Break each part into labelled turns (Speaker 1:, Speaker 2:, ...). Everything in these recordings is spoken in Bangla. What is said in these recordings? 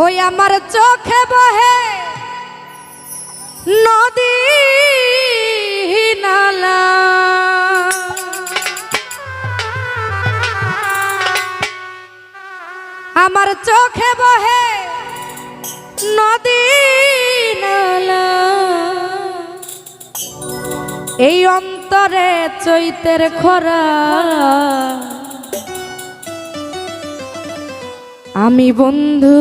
Speaker 1: ওই আমার চোখে বহে নদী নালা, আমার চোখে বহে নদী নালা, এই অন্তরে চৈতের খরা, আমি বন্ধু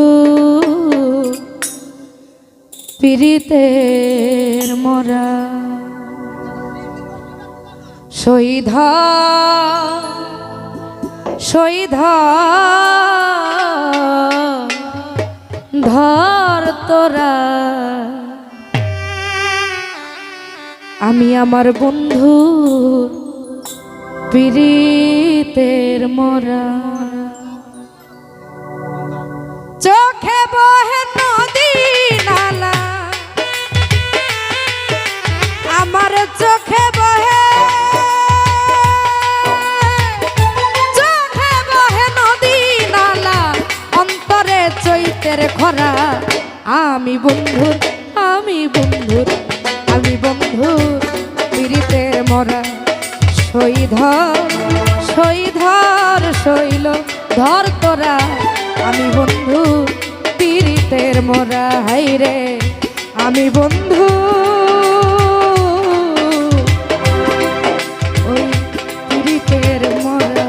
Speaker 1: পীড়িতের মরা, শহীদ শহীদ ধর তোরা, আমি আমার বন্ধু পীড়িতের মরা, চোখে বহে নদী নালা, আমার চোখে বহে নদী নালা, অন্তরে চৈতের খরা, আমি বন্ধুর পীড়িতের মরা, শহীদ শৈল ধর তোরা, আমি বন্ধু পীড়িতের মরা, হাইরে আমি বন্ধু ওই পীড়িতের মরা।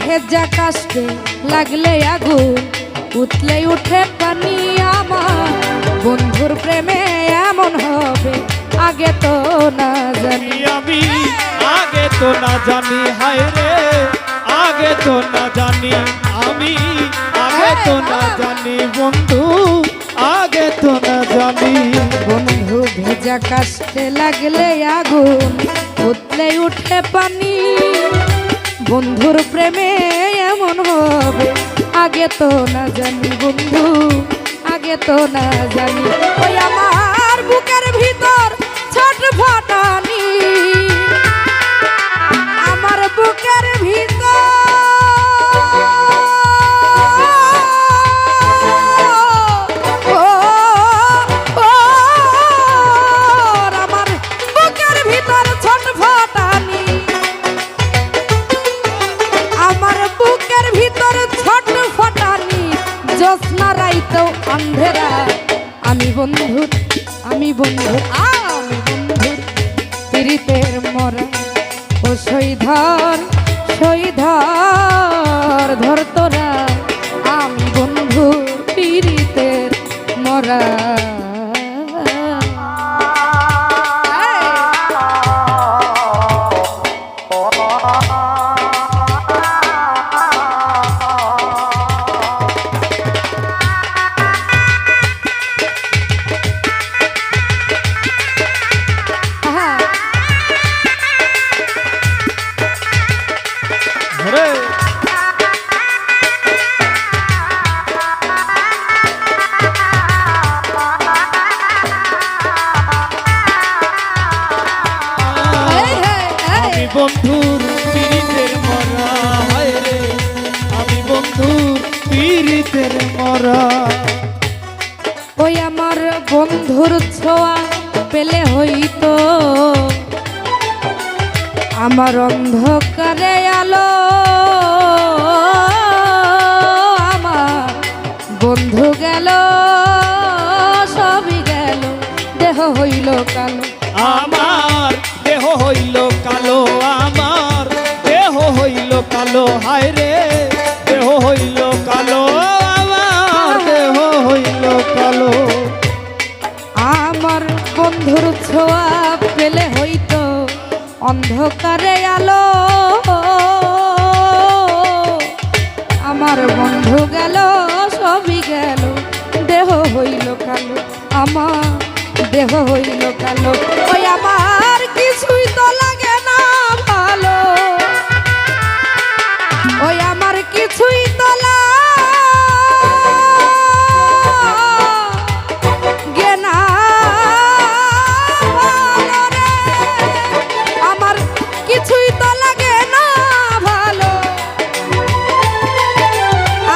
Speaker 1: ভেজা কাস্তে লাগলে আগুন, উঠলে উঠে পানি, আমার বন্ধুর প্রেমে এমন হবে আগে তো না জানি,
Speaker 2: আমি আগে তো না জানি, হায় রে আগে তো না জানি, আমি আগে তো না জানি, বন্ধু আগে তো না জানি,
Speaker 1: বন্ধু ভেজা কাস্তে লাগলে আগুন, উঠলে উঠে পানি, বন্ধুর প্রেমে এমন হবে আগে তো না জানি, বন্ধু আগে তো না জানি, ওই আমার বুকের ভিতর ছটফটানি, আমার বুকের ভিতর আমার বুকের ভিতর ছটফটানি, আমার বুকের ভিতর ছটফটানি, জ্যোৎস্না রাইতেও আন্ধেরা, আমি বন্ধুর পীড়িতের মরা, ও শহীদ ধর তোরা, আমি বন্ধু পীড়িতের মরা।
Speaker 2: বন্ধুর পীড়িতের মরা, হায় রে আমি বন্ধুর পীড়িতের মরা,
Speaker 1: ওই আমার বন্ধুর ছোঁয়া পেলে হইতো আমার অন্ধকারে আলো, আমার বন্ধু গেল সবই গেল, দেহ হইল কালো,
Speaker 2: আমার দেহ হইল কালো, আমার দেহ হইল কালো, হায় রে দেহ হইল কালো, আমার দেহ হইল কালো,
Speaker 1: আমার বন্ধুর ছোঁয়া পেলে হইতো অন্ধকারে আলো, আমার বন্ধু গেল সবই গেল, দেহ হইল কালো, আমার দেহ হইল কালো। ওই আমার কিছুই তো লাগে না ভালো, ওই আমার কিছুই তো লাগে না ভালো রে, আমার কিছুই তো লাগে না ভালো,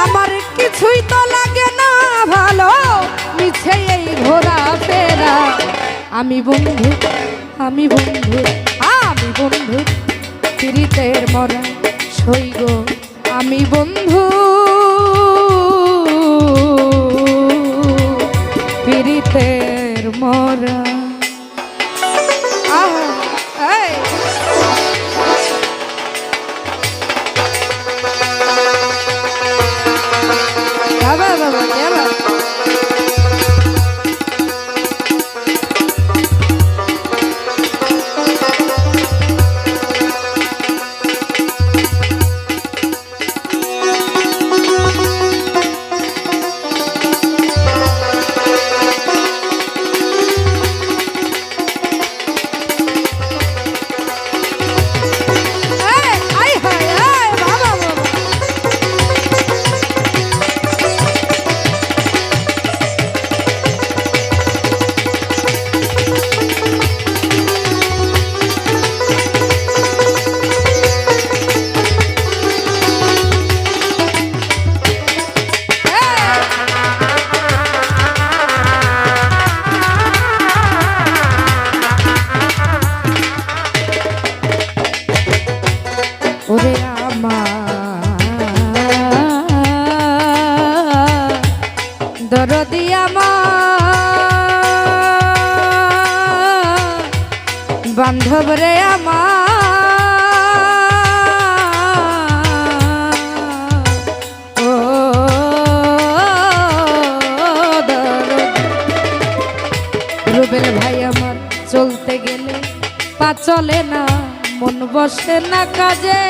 Speaker 1: আমার কিছুই তো লাগে না ভালো, মিছে এই ঘোরা ফেরা। আমি বন্ধু, আমি বন্ধু, আমি বন্ধু পিরিতের মরা সই গো, আমি বন্ধু পিরিতের মরা। এই বাবা বাবা বাবা ওরে আমার দরদি আমার বান্ধব রে আমার, ও দরদি রুবেল ভাই আমার, চলতে গেলে পা চলে না, মন বসে না কাজে,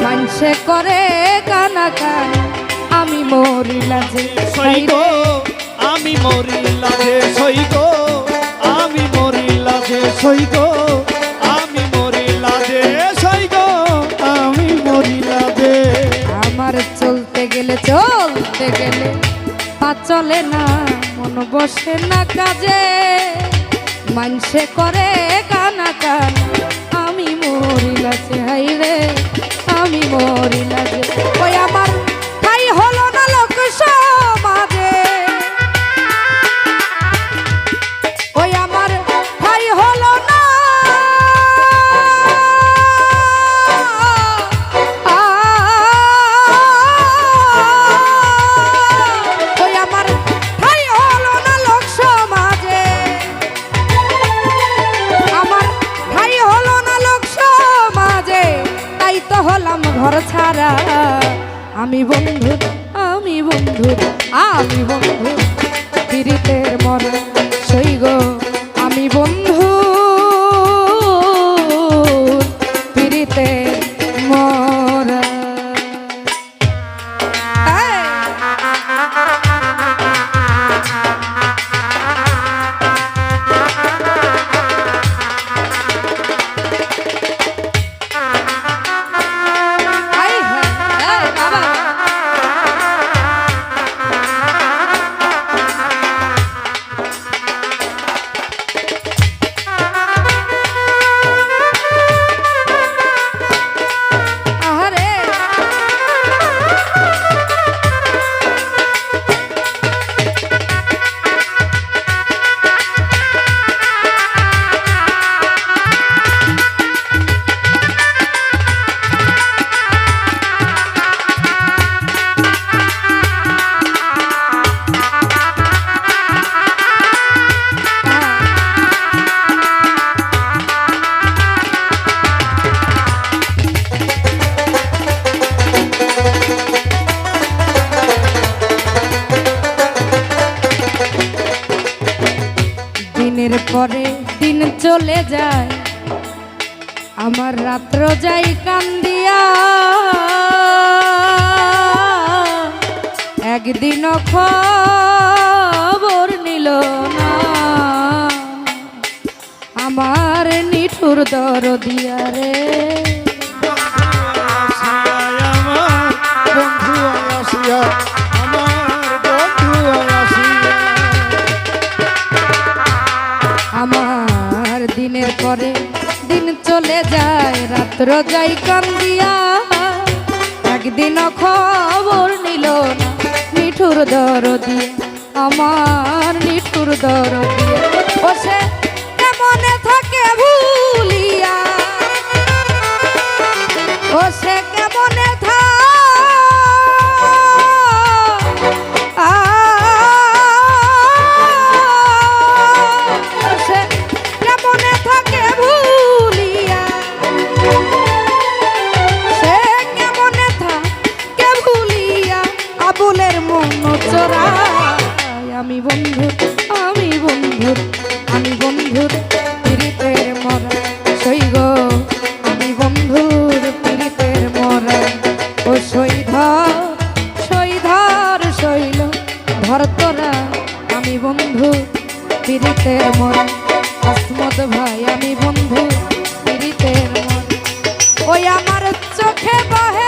Speaker 1: মানুষে করে কানা কান, আমি মরি লাজে
Speaker 2: সই গো, আমি মরি লাজে সই গো, আমি মরি লাজে সই গো, আমি মরি লাজে সই গো, আমি মরি লাজে।
Speaker 1: আমার চলতে গেলে পা চলে না, মন বসে না কাজে, মানুষে করে কানা কান, আমি মরি লাজে, হাই রে আমি মরি লাজে। ওই আমার ঠাই হলো না লোক সমাজে, ওই আমার ঠাই হলো না, ওই আমার ঠাই হলো না লোক সমাজে, আমার ঠাই হলো না লোক সমাজে, তাই তো হলাম ঘর ছাড়া। আমি বন্ধু, আমি বন্ধু, আমি বন্ধু পিরিতের মরা সই গো, আমি বন্ধু পিরিতের মরা। দিনের পরে দিন চলে যায়, আমার রাত্র যাই কান্দিয়া, একদিনও খবর নিল না আমার নিঠুর দরদিয়া রে। আমার দিনের পরে দিন চলে যায়, রাত্র যাই কান্দিয়া, একদিনও খবর নিল না নিঠুর দরদিয়া, আমার নিঠুর দরদিয়া। বসে কেমনে থাকে ভুলিয়া, বসে কেমনে থাকে ভুলিয়া, সে কেমনে থাকে ভুলিয়া, আবুলের মন চোরায়। আমি বন্ধুর, আমি বন্ধুর, আমি বন্ধুর পীড়িতের মরা সই গো, আমি বন্ধুর পীড়িতের মরা। ও সইধর সইধর শৈল ধর তোরা, আমি বন্ধু পীড়িতের মরা। আসমত ভাই আমি বন্ধু পীড়িতের মরা। ওই আমার চোখে বাহে